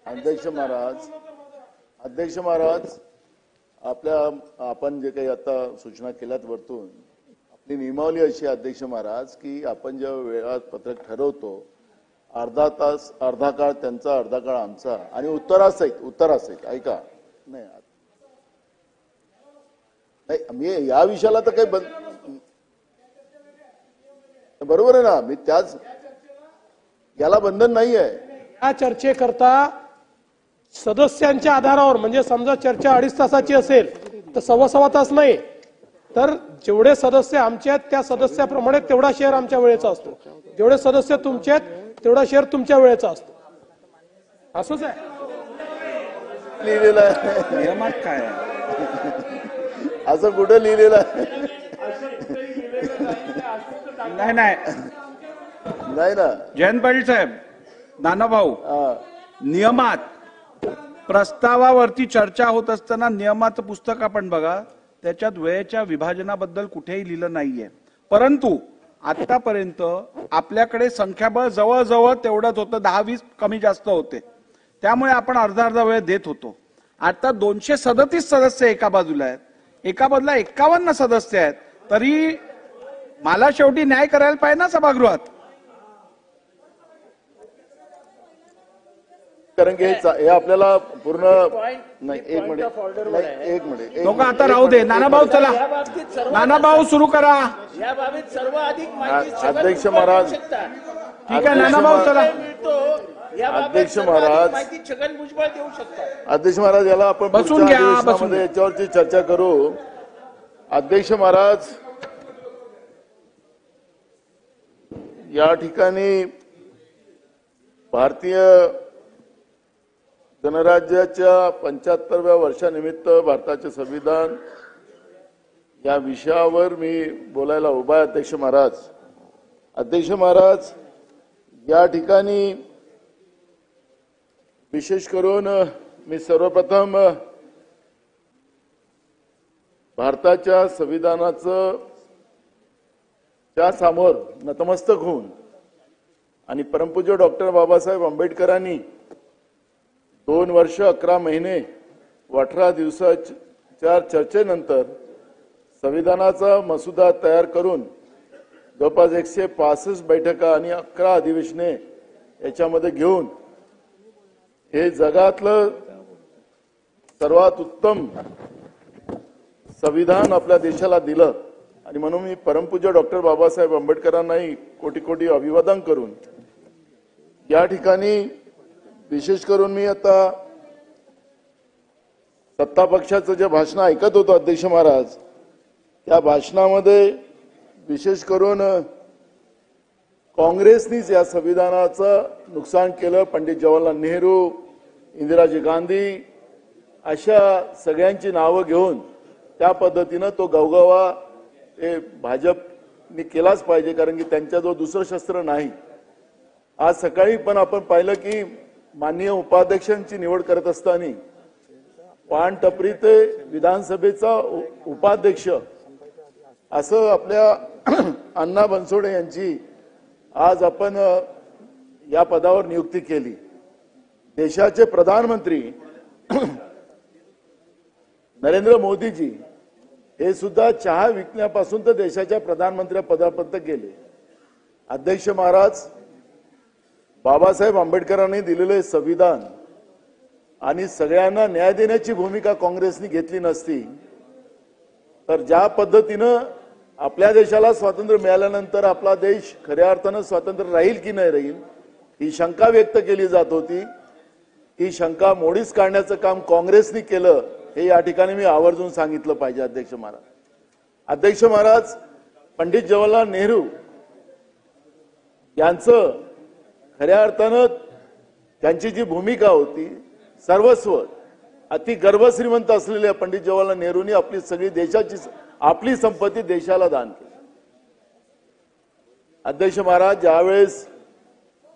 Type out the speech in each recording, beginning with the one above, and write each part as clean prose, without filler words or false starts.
अध्यक्ष महाराज आपण जे काही आता सूचना केल्यात वरतून आपली नियमावली अशी अध्यक्ष महाराज की आपण जेव्हा वेळापत्रक ठरवतो अर्धा तास अर्धा काळ त्यांचा अर्धा काळ आमचा आणि उत्तरासहित ऐका नाही मी या विषयाला तर काही बरोबर आहे ना मी त्याच याला बंधन नाही आहे। या चर्चेकरता सदस्यांच्या आधारावर म्हणजे समजा चर्चा 2.5 तासाची असेल तर 1.25 तास नाही तर जेवढे सदस्य आमचे आहेत त्या सदस्याप्रमाणे तेवढा शेअर आमच्या वेळेचा असतो, जेवढे सदस्य तुमचे आहेत तेवढा शेअर तुमच्या वेळेचा असतो। असंच आहे लिहिलेलं आहे नियमात काय असं कुठे लिहिलेलं आहे? नाही ना जयंत पाटील साहेब, नानाभाऊ, नियमात प्रस्तावावरती चर्चा होत असताना नियमाचं पुस्तक आपण बघा, त्याच्यात वेळेच्या विभाजनाबद्दल कुठेही लिहिलं नाहीये। परंतु आतापर्यंत आपल्याकडे संख्याबळ जवळजवळ तेवढंच होतं, 10-20 कमी जास्त होते, त्यामुळे आपण अर्धा वेळ देत होतो। आता 237 सदस्य एका बाजूला आहेत, एका बाजूला 51 सदस्य आहेत, तरी मला शेवटी न्याय करायला पाहिजे ना सभागृहात। कारण की हे आपल्याला पूर्ण नाही एक मिनिट लोक आता राहू दे। नानाभाऊ चला, नानाभाऊ सुरू करा। या बाबतीत सर्व अधिक माहिती अध्यक्ष महाराज ठीक आहे नानाभाऊ चला। अध्यक्ष महाराज छगन भुजबळ देऊ शकतात। अध्यक्ष महाराज याला आपण बसून घ्या, बसून घ्या। याच्यावरची चर्चा करू। अध्यक्ष महाराज या ठिकाणी भारतीय गणराज्याच्या 75व्या वर्षानिमित्त भारताचे संविधान या विषयावर मी बोलायला उभा आहे। अध्यक्ष महाराज या ठिकाणी विशेष करून मी सर्वप्रथम भारताच्या संविधानाचं त्या समोर नतमस्तक होऊन आणि परमपूज्य डॉक्टर बाबासाहेब आंबेडकरांनी 2 वर्ष 11 महिने 18 दिवसाच्या चर्चेनंतर संविधानाचा मसुदा तयार करून जवळपास 165 बैठका आणि 11 अधिवेशने याच्यामध्ये घेऊन हे जगातलं सर्वात उत्तम संविधान आपल्या देशाला दिलं आणि म्हणून मी परमपूज्य डॉक्टर बाबासाहेब आंबेडकरांनाही कोटी कोटी अभिवादन करून या ठिकाणी विशेष करून मी आता सत्ता पक्षाचं जे भाषण ऐकत होतो अध्यक्ष महाराज, त्या भाषणामध्ये विशेष करून काँग्रेसनीच या संविधानाचं नुकसान केलं। पंडित जवाहरलाल नेहरू, इंदिराजी गांधी अशा सगळ्यांची नावं घेऊन त्या पद्धतीनं तो गवगवा हे भाजपने केलाच पाहिजे, कारण की त्यांच्याजवळ दुसरं शस्त्र नाही। आज सकाळी पण आपण पाहिलं की माननीय उपाध्यक्षांची निवड करत असताना पानटपरी ते विधानसभेचा उपाध्यक्ष असं आपल्या अण्णा बनसोडे यांची आज आपण या पदावर नियुक्ती केली। देशाचे प्रधानमंत्री नरेंद्र मोदीजी हे सुद्धा चहा विकण्यापासून तर देशाच्या प्रधानमंत्री पदापर्यंत गेले। अध्यक्ष महाराज, बाबासाहेब आंबेडकरांनी दिलेले संविधान आणि सगळ्यांना न्याय देण्याची भूमिका काँग्रेसने घेतली नसती तर ज्या पद्धतीनं आपल्या देशाला स्वातंत्र्य मिळाल्यानंतर आपला देश खऱ्या अर्थानं स्वातंत्र्य राहील की नाही राहील ही शंका व्यक्त केली जात होती, ती शंका मोडीच काढण्याचं काम काँग्रेसने केलं हे या ठिकाणी मी आवर्जून सांगितलं पाहिजे। अध्यक्ष महाराज, पंडित जवाहरलाल नेहरू यांचं खऱ्या अर्थानं त्यांची जी भूमिका होती, सर्वस्व अति गर्भ श्रीमंत असलेल्या पंडित जवाहरलाल नेहरूंनी आपली सगळी देशाची आपली संपत्ती देशाला दान केली। अध्यक्ष महाराज, ज्यावेळेस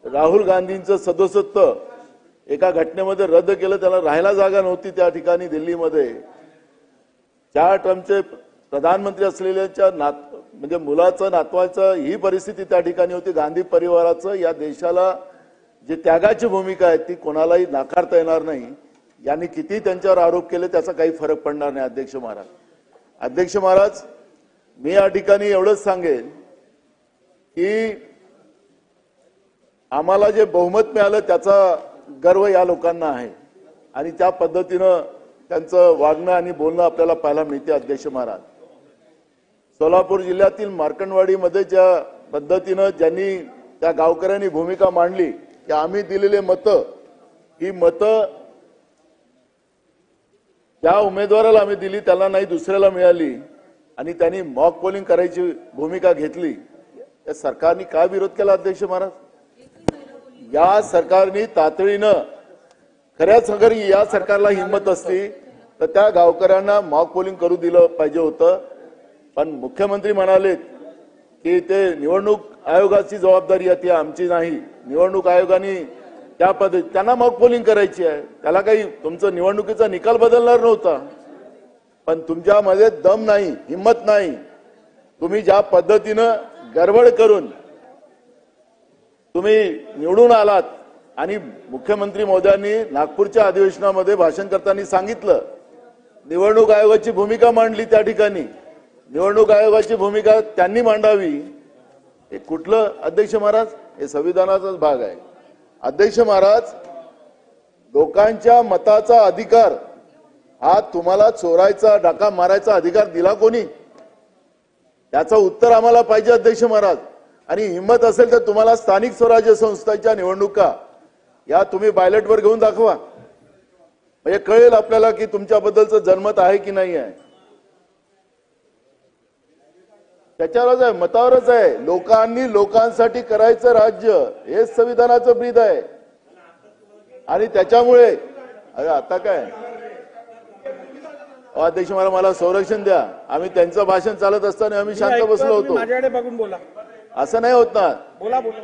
राहुल गांधींचं सदस्यत्व एका घटनेमध्ये रद्द केलं, त्याला राहायला जागा नव्हती त्या ठिकाणी दिल्लीमध्ये, 4 टर्मचे प्रधानमंत्री असलेल्याच्या म्हणजे मुलाचं नातवाचं ही परिस्थिती त्या ठिकाणी होती। गांधी परिवाराचं या देशाला जी त्यागाची भूमिका आहे ती कोणालाही नाकारता येणार नाही. यांनी किती त्यांच्यावर आरोप केले त्याचा काही फरक पडणार नाही. अध्यक्ष महाराज, अध्यक्ष महाराज, मी या ठिकाणी एवढंच सांगेन की आम्हाला जे बहुमत मिळालं त्याचा गर्व या लोकांना आहे आणि त्या पद्धतीनं त्यांचं वागणं आणि बोलणं आपल्याला पाहायला मिळते. अध्यक्ष महाराज, सोलापूर जिल्ह्यातील मार्कंडवाडीमध्ये ज्या पद्धतीनं ज्यांनी त्या गावकऱ्यांनी भूमिका मांडली की आम्ही दिलेले मतं, ही मतं ज्या उमेदवाराला आम्ही दिली त्याला नाही दुसऱ्याला मिळाली आणि त्यांनी मॉक पोलिंग करायची भूमिका घेतली, या सरकारने काय विरोध केला? अध्यक्ष महाराज, या सरकारने तातडीनं, खऱ्याच अगर या सरकारला हिंमत असती तर त्या गावकऱ्यांना मॉक पोलिंग करू दिलं पाहिजे होतं. पण मुख्यमंत्री म्हणाले की ते निवडणूक आयोगाची जबाबदारी आहे, ती आमची नाही. निवडणूक आयोगाने त्या पद्धती त्यांना मॉक पोलिंग करायची आहे, त्याला काही तुमचं निवडणुकीचा निकाल बदलणार नव्हता. पण तुमच्यामध्ये दम नाही, हिंमत नाही. तुम्ही ज्या पद्धतीनं गडबड करून तुम्ही निवडून आलात आणि मुख्यमंत्री महोदयांनी नागपूरच्या अधिवेशनामध्ये भाषण करताना सांगितलं निवडणूक आयोगाची भूमिका मांडली, त्या ठिकाणी निवडणूक आयोगाची भूमिका त्यांनी मांडावी. हे कुठलं? अध्यक्ष महाराज, हे संविधानाचाच भाग आहे. अध्यक्ष महाराज, लोकांच्या मताचा अधिकार हा तुम्हाला चोरायचा, डाका मारायचा अधिकार दिला कोणी? त्याचं उत्तर आम्हाला पाहिजे. अध्यक्ष महाराज, आणि हिंमत असेल तर तुम्हाला स्थानिक स्वराज्य संस्थांच्या निवडणुका या तुम्ही बॅलेटवर घेऊन दाखवा, म्हणजे कळेल आपल्याला की तुमच्याबद्दलचं जनमत आहे की नाही आहे. त्याच्यावरच आहे, मतावरच आहे. लोकांनी लोकांसाठी करायचं राज्य, हेच संविधानाचं ब्रीद आहे. आणि त्याच्यामुळे अरे आता काय अध्यक्ष मला संरक्षण द्या. आम्ही त्यांचं भाषण चालत असताना आम्ही शांत बसलो होतो. माझ्याकडे बघून बोला, असं नाही होत ना. बोला बोला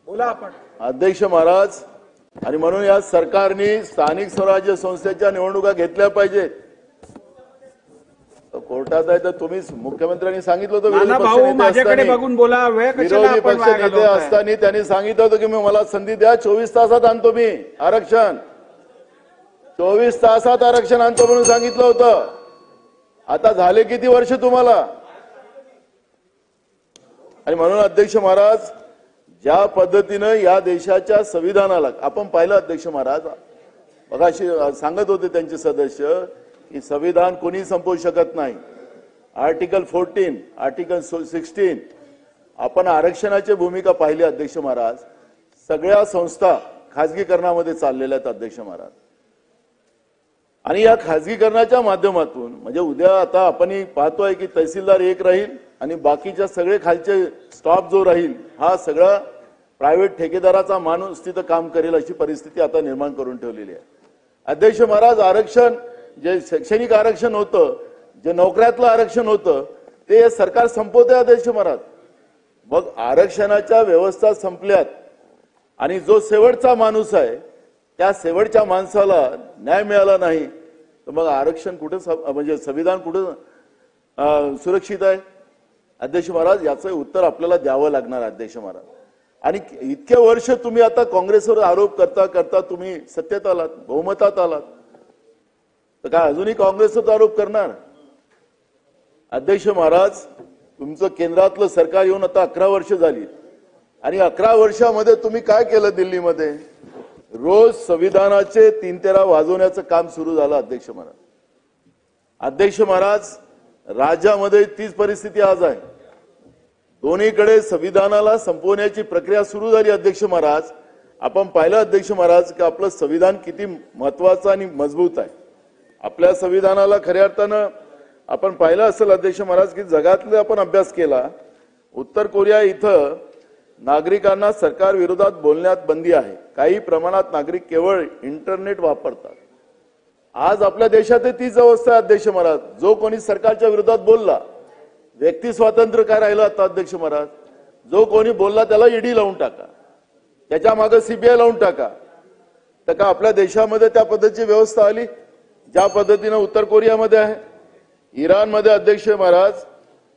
बोला आपण. अध्यक्ष महाराज, आणि म्हणून या सरकारने स्थानिक स्वराज्य संस्थेच्या निवडणुका घेतल्या पाहिजेत. कोर्टात आहे तर तुम्हीच मुख्यमंत्र्यांनी सांगितलं होतं माझ्याकडे बघून बोला. विरोधी पक्ष नेते असताना त्यांनी सांगितलं होतं की मी मला संधी द्या, 24 तासात आणतो मी आरक्षण, 24 तासात आरक्षण आणतो म्हणून सांगितलं होतं. आता झाले किती वर्ष तुम्हाला? आणि म्हणून अध्यक्ष महाराज, ज्या पद्धतीनं या देशाच्या संविधानाला आपण पाहिलं अध्यक्ष महाराज, मगाशी सांगत होते त्यांचे सदस्य की संविधान कोणी संपवू शकत नाही. आर्टिकल 14, आर्टिकल 16 आपण आरक्षणाची भूमिका पाहिली. अध्यक्ष महाराज, सगळ्या संस्था खाजगीकरणामध्ये चाललेल्या आहेत. अध्यक्ष महाराज, आणि या खाजगीकरणाच्या माध्यमातून म्हणजे उद्या आता आपण पाहतोय की तहसीलदार एक राहील आणि बाकीच्या सगळे खालचे स्टाफ जो राहील हा सगळा प्रायव्हेट ठेकेदाराचा माणूस तिथं काम करेल, अशी परिस्थिती आता निर्माण करून ठेवलेली आहे. अध्यक्ष महाराज, आरक्षण जे शैक्षणिक आरक्षण होतं, जे नोकऱ्यातलं आरक्षण होतं, ते सरकार संपवते. अध्यक्ष महाराज, मग आरक्षणाच्या व्यवस्था संपल्यात आणि जो शेवटचा माणूस आहे त्या शेवटच्या माणसाला न्याय मिळाला नाही तर मग आरक्षण कुठे, म्हणजे संविधान कुठे सुरक्षित आहे? अध्यक्ष महाराज, याचं उत्तर आपल्याला द्यावं लागणार. अध्यक्ष महाराज, आणि इतके वर्ष तुम्ही आता काँग्रेसवर आरोप करता करता तुम्ही सत्तेत आलात, बहुमतात आलात, तर काय अजूनही काँग्रेसवर आरोप करणार? अध्यक्ष महाराज, तुमचं केंद्रातलं सरकार येऊन आता 11 वर्ष झाली आणि 11 वर्षामध्ये तुम्ही काय केलं? दिल्लीमध्ये रोज संविधानाचे 3-3 वाजवण्याचं काम सुरू झालं. अध्यक्ष महाराज, अध्यक्ष महाराज, राज्यामध्ये तीच परिस्थिती आज आहे. दोन्हीकडे संविधानाला संपवण्याची प्रक्रिया सुरू झाली. अध्यक्ष महाराज, आपण पाहिलं अध्यक्ष महाराज की आपलं संविधान किती महत्वाचं आणि मजबूत आहे. आपल्या संविधानाला खऱ्या अर्थानं आपण पाहिलं असेल अध्यक्ष महाराज की जगातला आपण अभ्यास केला. उत्तर कोरिया इथं नागरिकांना सरकार विरोधात बोलण्यात बंदी आहे. काही प्रमाणात नागरिक केवळ इंटरनेट वापरतात. आज आपल्या देशात तीच अवस्था आहे. अध्यक्ष महाराज, जो कोणी सरकारच्या विरोधात बोलला, व्यक्ती स्वातंत्र्य काय राहिलं आता? अध्यक्ष महाराज, जो कोणी बोलला त्याला ईडी लावून टाका, त्याच्या मागे सीबीआय लावून टाका. तर का आपल्या देशामध्ये त्या पद्धतीची व्यवस्था आली ज्या पद्धतीनं उत्तर कोरियामध्ये आहे? इराणमध्ये अध्यक्ष महाराज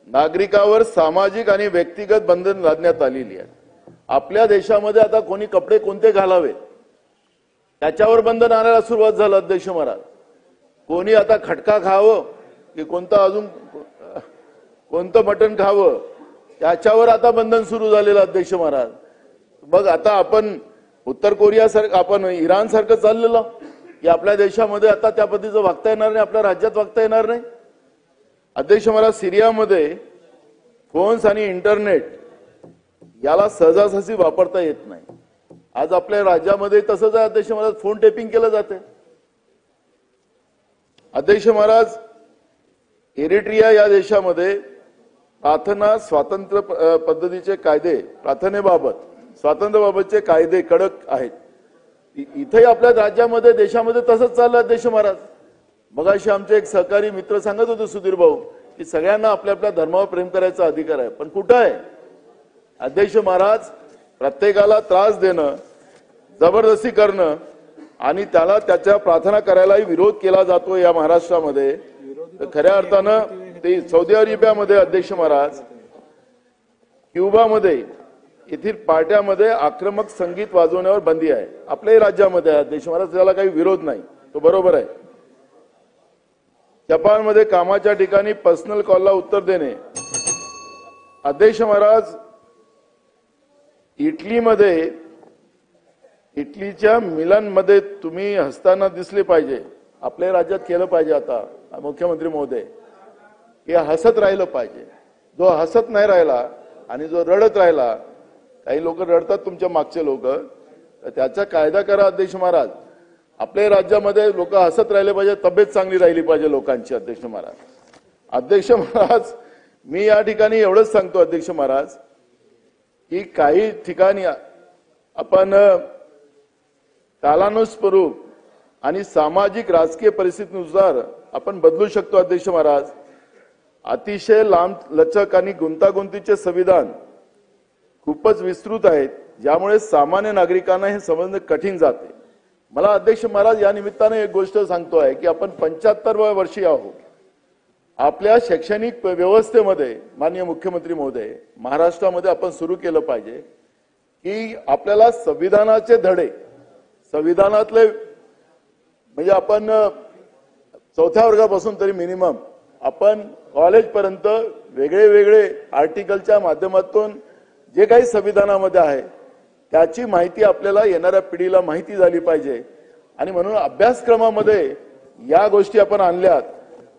नागरिकावर सामाजिक आणि व्यक्तिगत बंधन लादण्यात आलेली आहे. आपल्या देशामध्ये आता कोणी कपडे कोणते घालावे त्याच्यावर बंधन आणायला सुरुवात झालं अध्यक्ष महाराज. कोणी आता खटका खावं की कोणतं अजून कोणतं मटण खावं त्याच्यावर आता बंधन सुरू झालेलं अध्यक्ष महाराज. मग आता आपण उत्तर कोरिया सारखं आपण इराण सारखं चाललेलं की आपल्या देशामध्ये आता त्या पद्धतीचं वागता येणार नाही, आपल्या राज्यात वागता येणार नाही. अध्यक्ष महाराज, सिरियामध्ये फोन्स आणि इंटरनेट याला सहजासहजी वापरता येत नाही. आज आपल्या राज्यामध्ये तसंच आहे अध्यक्ष महाराज, फोन टेपिंग केलं जाते. अध्यक्ष महाराज, एरिट्रिया या देशामध्ये प्रार्थना स्वातंत्र्य पद्धतीचे कायदे, प्रार्थनेबाबत स्वातंत्र्याबाबतचे कायदे कडक आहेत. इथेही आपल्या राज्यामध्ये देशामध्ये तसंच चाललं अध्यक्ष महाराज. मगाशी आमचे एक सहकारी मित्र सांगत होते सुधीर भाऊ की सगळ्यांना आपल्या आपल्या धर्मावर प्रेम करायचा अधिकार आहे, पण कुठं आहे अध्यक्ष महाराज? प्रत्येकाला त्रास देणं, जबरदस्ती करणं आणि त्याला त्याच्या प्रार्थना करायलाही विरोध केला जातो या महाराष्ट्रामध्ये. खऱ्या अर्थानं ते सौदी अरेबियामध्ये अध्यक्ष महाराज, क्युबामध्ये येथील पार्ट्यामध्ये आक्रमक संगीत वाजवण्यावर बंदी आहे. आपल्याही राज्यामध्ये आहे अध्यक्ष महाराज, त्याला काही विरोध नाही, तो बरोबर आहे. जपानमध्ये कामाच्या ठिकाणी पर्सनल कॉलला उत्तर देणे. अध्यक्ष महाराज, इटलीच्या मिलानमध्ये तुम्ही हसताना दिसले पाहिजे. आपल्या राज्यात केलं पाहिजे आता मुख्यमंत्री महोदय की हसत राहिलं पाहिजे. जो हसत नाही राहिला आणि जो रडत राहिला, काही लोक रडतात तुमच्या मागचे लोक, त्याचा कायदा करा अध्यक्ष महाराज. आपल्या राज्यामध्ये लोक हसत राहिले पाहिजे, तब्येत चांगली राहिली पाहिजे लोकांची अध्यक्ष महाराज. अध्यक्ष महाराज, मी या ठिकाणी एवढंच सांगतो अध्यक्ष महाराज की काही ठिकाणी आपण कालानुस्वरूप आणि सामाजिक राजकीय परिस्थितीनुसार आपण बदलू शकतो अध्यक्ष महाराज. अतिशय लांब लचक आणि गुंतागुंतीचे संविधान खूपच विस्तृत आहेत, ज्यामुळे सामान्य नागरिकांना हे समजणं कठीण जाते. मला अध्यक्ष महाराज या निमित्ताने एक गोष्ट सांगतो आहे की आपण 75व्या वर्षी आहोत. आपल्या शैक्षणिक व्यवस्थेमध्ये माननीय मुख्यमंत्री महोदय, महाराष्ट्रामध्ये आपण सुरू केलं पाहिजे की आपल्याला संविधानाचे धडे, संविधानातले म्हणजे आपण 4थ्या वर्गापासून तरी मिनिमम आपण कॉलेजपर्यंत वेगळे वेगळे आर्टिकलच्या माध्यमातून जे काही संविधानामध्ये आहे त्याची माहिती आपल्याला येणाऱ्या पिढीला माहिती झाली पाहिजे. आणि म्हणून अभ्यासक्रमामध्ये या गोष्टी आपण आणल्यात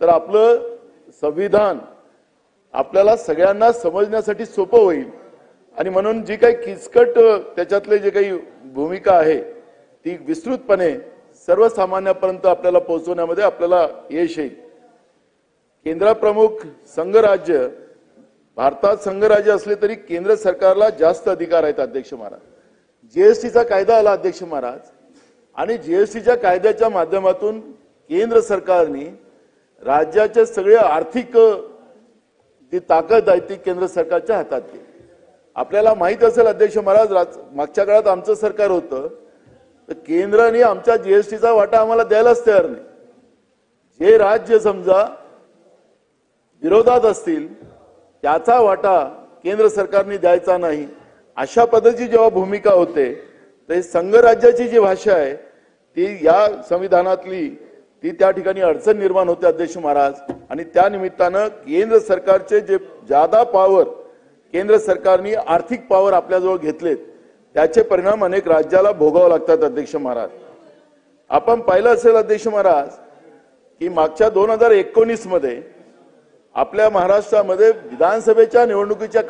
तर आपलं संविधान आपल्याला सगळ्यांना समजण्यासाठी सोपं होईल. आणि म्हणून जी काही किचकट त्याच्यातले जे काही भूमिका आहे ती विस्तृतपणे सर्वसामान्यापर्यंत आपल्याला पोहोचवण्यामध्ये आपल्याला यश येईल. केंद्रप्रमुख संघराज्य, भारतात संघराज्य असले तरी केंद्र सरकारला जास्त अधिकार आहेत अध्यक्ष महाराज. जीएसटीचा कायदा आला अध्यक्ष महाराज, आणि जीएसटीच्या कायद्याच्या माध्यमातून केंद्र सरकारने राज्याचे सगळे आर्थिक जी ताकद आहे ती केंद्र सरकारच्या हातात आहे. आपल्याला माहित असेल अध्यक्ष महाराज, मागच्या काळात आमचं सरकार होतं तर केंद्राने आमच्या जीएसटीचा वाटा आम्हाला द्यायलाच तयार नाही. जे राज्य समजा विरोधात असतील त्याचा वाटा केंद्र सरकारने द्यायचा नाही, अशा पद्धतीची जेव्हा भूमिका होते तर संघराज्याची जी भाषा आहे ती या संविधानातली ती त्या ठिकाणी अडचण निर्माण होते अध्यक्ष महाराज. आणि त्या निमित्तानं केंद्र सरकारचे जे जादा पॉवर केंद्र सरकारने आर्थिक पॉवर आपल्याजवळ घेतलेत त्याचे परिणाम अनेक राज्याला भोगावे लागतात अध्यक्ष महाराज. आपण पाहिलं असेल अध्यक्ष महाराज की मागच्या 2019 मध्ये आपल्या महाराष्ट्रामध्ये विधानसभेच्या निवडणुकीच्या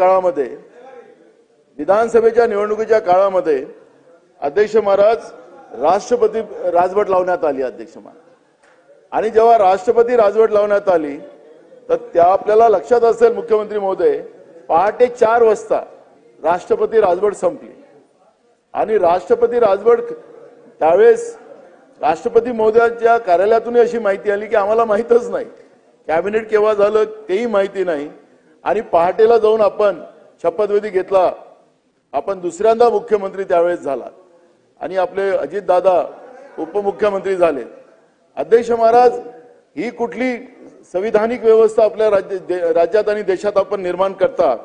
काळामध्ये अध्यक्ष महाराज राष्ट्रपती राजवट लावण्यात आली अध्यक्ष महाराज. आणि जेव्हा राष्ट्रपती राजवट लावण्यात आली तर त्या आपल्याला लक्षात असेल मुख्यमंत्री महोदय, पहाटे 4 वाजता राष्ट्रपती राजवट संपली. आणि राष्ट्रपती राजवट त्यावेळेस राष्ट्रपती महोदयांच्या कार्यालयातून अशी माहिती आली की आम्हाला माहीतच नाही, कॅबिनेट केव्हा झालं तेही माहिती नाही. आणि पहाटेला जाऊन आपण शपथविधी घेतला. आपण दुसऱ्यांदा मुख्यमंत्री त्यावेळेस झाला आणि आपले अजितदादा उपमुख्यमंत्री झाले. अध्यक्ष महाराज, ही कुठली संविधानिक व्यवस्था आपल्या राज्यात आणि देशात आपण निर्माण करता,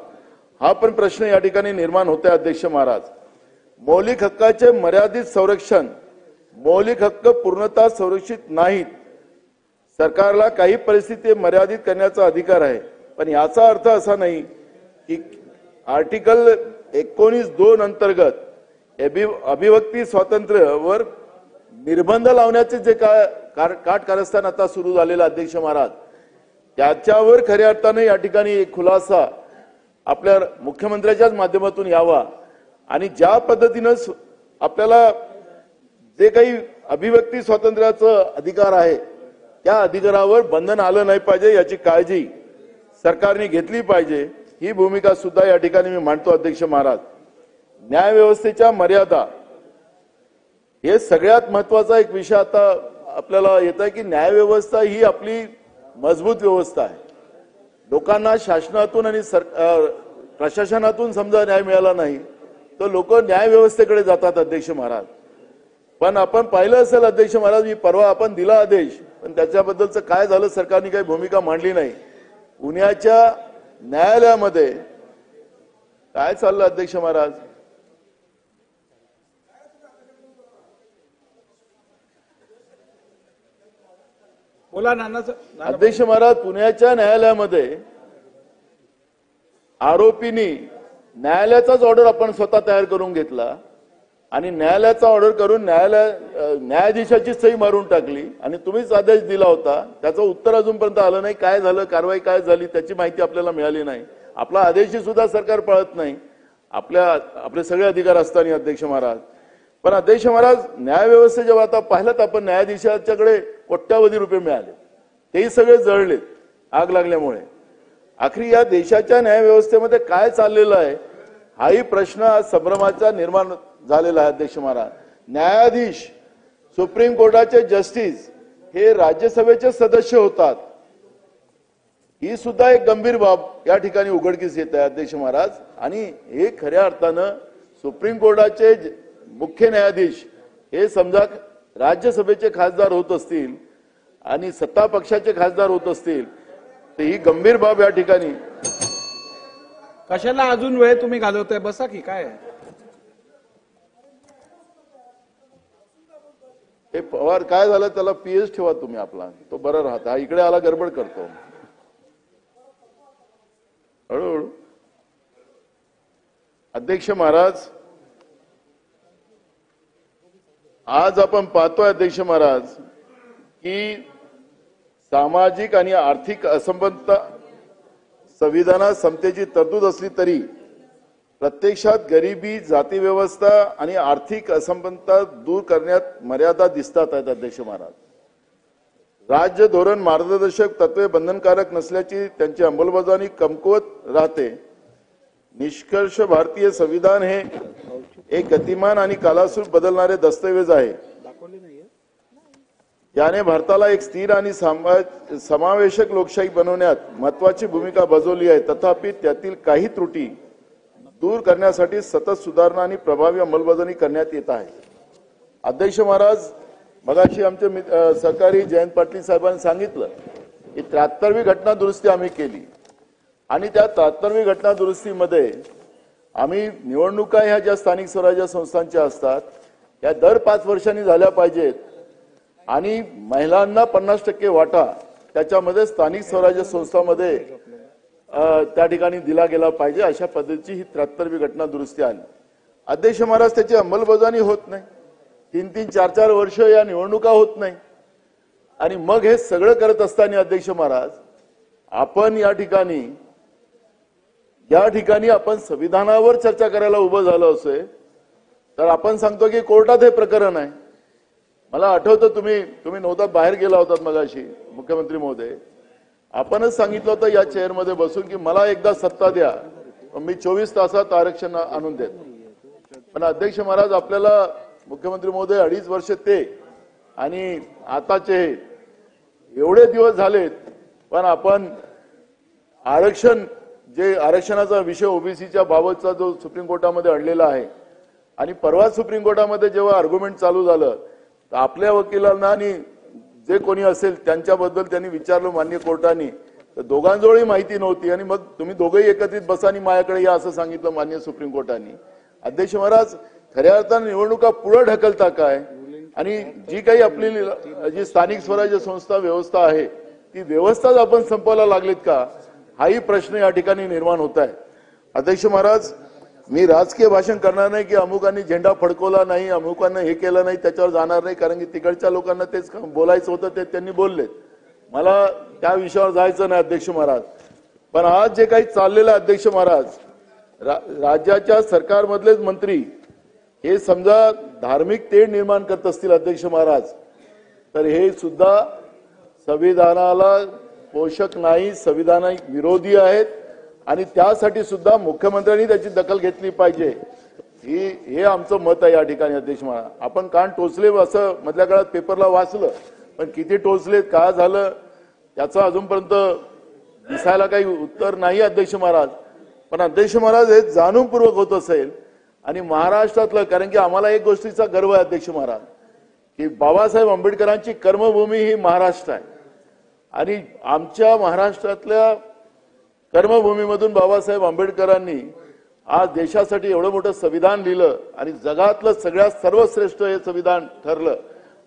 हा पण प्रश्न या ठिकाणी निर्माण होतोय अध्यक्ष महाराज. मौलिक हक्काचे मर्यादित संरक्षण, मौलिक हक्क पूर्णतः संरक्षित नाहीत. सरकारला काही परिस्थिती मर्यादित करण्याचा अधिकार आहे, पण याचा अर्थ असा नाही की आर्टिकल 19(2) अंतर्गत अभिव्यक्ती स्वातंत्र्यावर निर्बंध लावण्याचे जे काटकारस्थान आता सुरू झालेलं अध्यक्ष महाराज, त्याच्यावर खऱ्या अर्थाने या ठिकाणी एक खुलासा आपल्या मुख्यमंत्र्यांच्याच माध्यमातून यावा आणि ज्या पद्धतीनं आपल्याला जे काही अभिव्यक्ती स्वातंत्र्याचा अधिकार आहे त्या अधिकारावर बंधन आलं नाही पाहिजे याची काळजी सरकारने घेतली पाहिजे. ही भूमिका सुद्धा या ठिकाणी मी मांडतो अध्यक्ष महाराज. न्यायव्यवस्थेच्या मर्यादा हे सगळ्यात महत्वाचा एक विषय आता आपल्याला येत आहे की न्यायव्यवस्था ही आपली मजबूत व्यवस्था आहे. लोकांना शासनातून आणि प्रशासनातून समजा न्याय मिळाला नाही तर लोक न्यायव्यवस्थेकडे जातात अध्यक्ष महाराज. पण आपण पाहिलं असेल अध्यक्ष महाराज, मी परवा आपण दिला आदेश, पण त्याच्याबद्दलचं काय झालं, सरकारने काही भूमिका मांडली नाही. पुण्याच्या न्यायालयामध्ये काय चाललं अध्यक्ष महाराज? बोला नाना. अध्यक्ष महाराज, पुण्याच्या न्यायालयामध्ये आरोपींनी न्यायालयाचाच ऑर्डर आपण स्वतः तयार करून घेतला आणि न्यायालयाचा ऑर्डर करून न्यायाधीशाची सही मारून टाकली आणि तुम्हीच आदेश दिला होता. त्याचं उत्तर अजूनपर्यंत आलं नाही. काय झालं, कारवाई काय झाली त्याची माहिती आपल्याला मिळाली नाही. आपला आदेशही सुद्धा सरकार पाळत नाही, आपले सगळे अधिकार असताना अध्यक्ष महाराज. पण अध्यक्ष महाराज, न्यायव्यवस्था जेव्हा आता पाहिलं आपण न्यायाधीशाच्याकडे कोट्यावधी रुपये मिळाले, तेही सगळे जळलेत आग लागल्यामुळे. आखरी या देशाच्या न्यायव्यवस्थेमध्ये काय चाललेलं आहे हाही प्रश्न आज संभ्रमाचा निर्माण झालेला आहे अध्यक्ष महाराज. न्यायाधीश, सुप्रीम कोर्टाचे जस्टिस हे राज्यसभेचे सदस्य होतात, ही सुद्धा एक गंभीर बाब या ठिकाणी उघडकीस येत आहे अध्यक्ष महाराज. आणि हे खऱ्या अर्थानं सुप्रीम कोर्टाचे मुख्य न्यायाधीश हे समजा राज्यसभेचे खासदार होत असतील आणि सत्ता पक्षाचे खासदार होत असतील तर ही गंभीर बाब या ठिकाणी. कशाला अजून वेळ तुम्ही घालवताय? बसा की. काय हे पवार काय झालं, त्याला पीएच ठेवा तुम्ही आपला, तो बरा राहता. हा इकडे आला गडबड करतो हळूहळू. अध्यक्ष महाराज, आज आपण पाहतोय अध्यक्ष महाराज की सामाजिक आणि आर्थिक असमानता संविधानात समतेची तरतूद असली तरी प्रत्यक्षात गरिबी, जाती व्यवस्था आणि आर्थिक असमानता दूर करण्यात मर्यादा दिसतात आहेत अध्यक्ष महाराज. राज्य धोरण, मार्गदर्शक तत्वे बंधनकारक नसल्याची त्यांची अंमलबजावणी कमकुवत राहते. निष्कर्ष भारतीय संविधान हे एक गतिमान आणि कालानुरूप बदलणारे दस्तऐवज आहे. याने भारताला एक स्थिर आणि समावेशक लोकशाही बनवण्यात महत्वाची भूमिका बजावली आहे. तथापि त्यातील काही त्रुटी दूर करण्यासाठी सतत सुधारणा आणि प्रभावी अंमलबजावणी करण्यात येत आहे. अध्यक्ष महाराज, मगाशी आमचे सहकारी जयंत पाटील साहेबांनी सांगितलं की 73वी घटना दुरुस्ती आम्ही केली आणि त्या 73वी घटना दुरुस्तीमध्ये आम्ही निवडणुका ह्या ज्या स्थानिक स्वराज्य संस्थांच्या असतात त्या दर 5 वर्षांनी झाल्या पाहिजेत आणि महिलांना 50% वाटा त्याच्यामध्ये स्थानिक स्वराज्य संस्थांमध्ये त्या ठिकाणी दिला गेला पाहिजे, अशा पद्धतीची ही 73वी घटना दुरुस्ती आली. अध्यक्ष महाराज, त्याची अंमलबजावणी होत नाही. 3-3, 4-4 वर्ष या निवडणुका होत नाही आणि मग हे सगळं करत असताना अध्यक्ष महाराज आपण या ठिकाणी आपण संविधानावर चर्चा करायला उभं झालं असेल तर आपण सांगतो की कोर्टात हे प्रकरण आहे. मला आठवतं तुम्ही नव्हता, बाहेर गेला होतात मगाशी मुख्यमंत्री महोदय. आपणच सांगितलं होतं या चेअरमध्ये बसून की मला एकदा सत्ता द्या, मी 24 तासात आरक्षण आणून देतो. पण अध्यक्ष महाराज, आपल्याला मुख्यमंत्री महोदय 2.5 वर्ष ते आणि आताचे एवढे दिवस झालेत, पण आपण आरक्षणाचा विषय ओबीसीच्या बाबतचा जो सुप्रीम कोर्टामध्ये आणलेला आहे आणि परवा सुप्रीम कोर्टामध्ये जेव्हा आर्ग्युमेंट चालू झालं तर आपल्या वकिलांना आणि जे कोणी असेल त्यांच्याबद्दल त्यांनी विचारलं मान्य कोर्टाने, तर दोघांजवळही माहिती नव्हती आणि मग तुम्ही दोघंही एकत्रित बसा आणि माझ्याकडे या असं सांगितलं मान्य सुप्रीम कोर्टाने. अध्यक्ष महाराज, खऱ्या अर्थाने निवडणुका पुढे ढकलता काय आणि जी काही आपली जी स्थानिक स्वराज्य संस्था व्यवस्था आहे ती व्यवस्थाच आपण संपवायला लागलीत का, हाही प्रश्न या ठिकाणी निर्माण होत आहे. अध्यक्ष महाराज, मी राजकीय भाषण करणार नाही की अमुकांनी झेंडा फडकवला नाही, अमुकांना हे केलं नाही, त्याच्यावर जाणार नाही, कारण की तिकडच्या लोकांना तेच बोलायचं होतं ते त्यांनी बोललेत. मला त्या विषयावर जायचं नाही अध्यक्ष महाराज. पण आज जे काही चाललेलं अध्यक्ष महाराज, राज्याच्या सरकारमधलेच मंत्री हे समजा धार्मिक तेढ निर्माण करत असतील अध्यक्ष महाराज, तर हे सुद्धा संविधानाला पोषक नाही, संविधानिक विरोधी आहेत आणि त्यासाठी सुद्धा मुख्यमंत्र्यांनी त्याची दखल घेतली पाहिजे. हे आमचं मत आहे या ठिकाणी अध्यक्ष महाराज. आपण कान टोचले असं मधल्या काळात पेपरला वाचलं, पण किती टोचलेत, काय झालं याचं अजूनपर्यंत दिसायला काही उत्तर नाही अध्यक्ष महाराज. पण अध्यक्ष महाराज, हे जाणूनपूर्वक होत असेल आणि महाराष्ट्रातलं, कारण की आम्हाला एक गोष्टीचा गर्व आहे अध्यक्ष महाराज की बाबासाहेब आंबेडकरांची कर्मभूमी ही महाराष्ट्र आहे आणि आमच्या महाराष्ट्रातल्या कर्मभूमीमधून बाबासाहेब आंबेडकरांनी आज देशासाठी एवढं मोठं संविधान लिहिलं आणि जगातलं सगळ्यात सर्वश्रेष्ठ हे संविधान ठरलं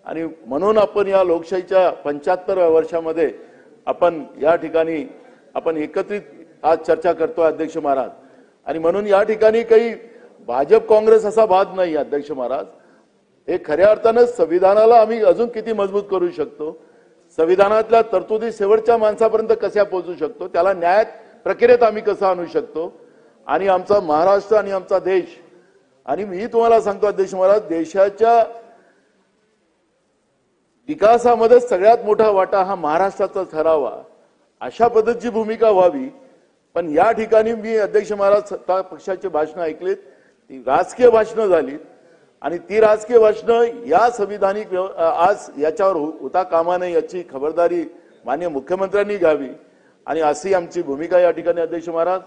आणि म्हणून आपण या लोकशाहीच्या 75व्या वर्षामध्ये आपण या ठिकाणी आपण एकत्रित आज चर्चा करतोय अध्यक्ष महाराज. आणि म्हणून या ठिकाणी काही भाजप काँग्रेस असा वाद नाही अध्यक्ष महाराज. हे खऱ्या अर्थानं संविधानाला आम्ही अजून किती मजबूत करू शकतो, संविधानातल्या तरतुदी शेवटच्या माणसापर्यंत कशा पोहोचू शकतो, त्याला न्याय प्रक्रियेत आम्ही कसं आणू शकतो आणि आमचा महाराष्ट्र आणि आमचा देश. आणि मी तुम्हाला सांगतो अध्यक्ष महाराज, देशाच्या विकासामध्ये सगळ्यात मोठा वाटा हा महाराष्ट्राचा ठरावा, अशा पद्धतीची भूमिका व्हावी. पण या ठिकाणी मी अध्यक्ष महाराज सत्ता पक्षाची भाषणं ऐकलीत, ती राजकीय भाषणं झालीत आणि ती राजकीय भाषणं या संविधानिक आज याच्यावर होता कामा नये याची खबरदारी माननीय मुख्यमंत्र्यांनी घ्यावी आणि अशी आमची भूमिका या ठिकाणी अध्यक्ष महाराज.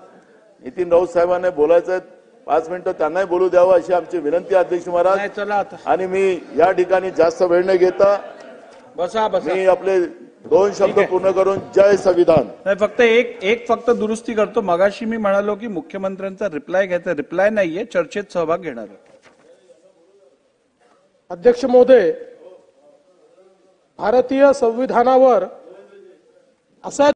नितीन राऊत साहेबांना बोलायचं आहे, 5 मिनिटं त्यांनाही बोलू द्यावं अशी आमची विनंती आहे अध्यक्ष महाराज. चला आता आणि मी या ठिकाणी जास्त वेळ न घेता बसा मी आपले 2 शब्द पूर्ण करून जय संविधान. नाही, फक्त दुरुस्ती करतो. मगाशी मी म्हणालो की मुख्यमंत्र्यांचा रिप्लाय घ्यायचा, रिप्लाय नाहीये, चर्चेत सहभाग घेणार. अध्यक्ष महोदय, भारतीय संविधानावर असा